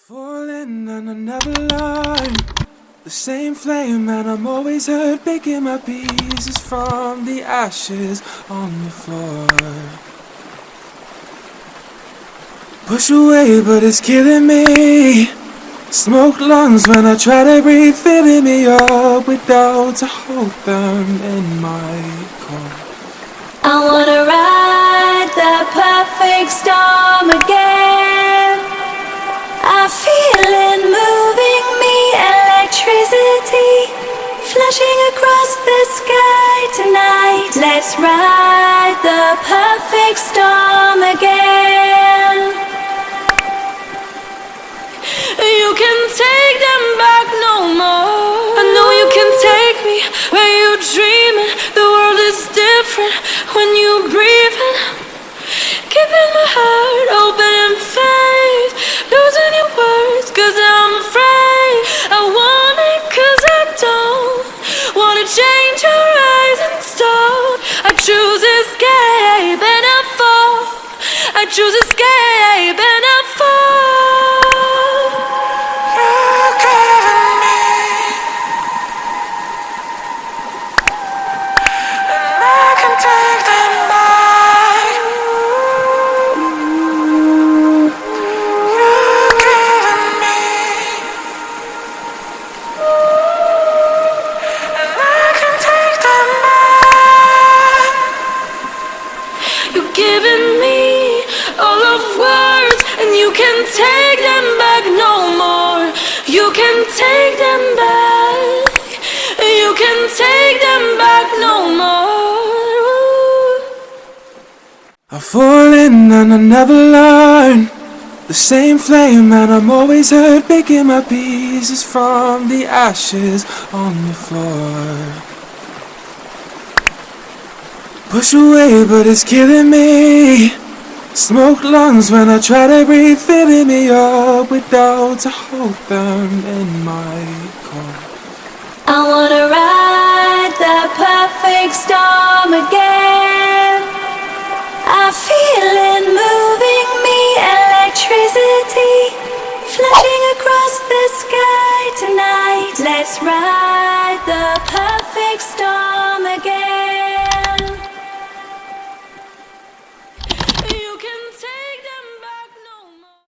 Falling and I never learn. The same flame and I'm always hurt, picking my pieces from the ashes on the floor. Push away but it's killing me. Smoke lungs when I try to breathe, filling me up with doubts. I hold them in my core. I wanna ride the perfect storm again. I feel it moving me, electricity flashing across the sky tonight. Let's ride the perfect storm again. You can take them back no more. I know you can take me where you dreaming. The world is different when you breathing. Keeping my heart open in faith, losing your words cause I'm afraid. I want it cause I don't wanna change your eyes in stone. I choose escape and I fall. I choose escape and I fall. You're giving me, and I can take them back. You're giving me, and I can take them back. You're giving me all of words, and you can take them back no more. You can take them back. You can take them back no more. I fall in and I never learn. The same flame and I'm always hurt, picking my pieces from the ashes on the floor. Push away but it's killing me. Smoke lungs when I try to breathe, filling me up with doubts. I hold them in my core. I wanna ride the perfect storm again. I feel it moving me, electricity flashing across the sky tonight. Let's ride the perfect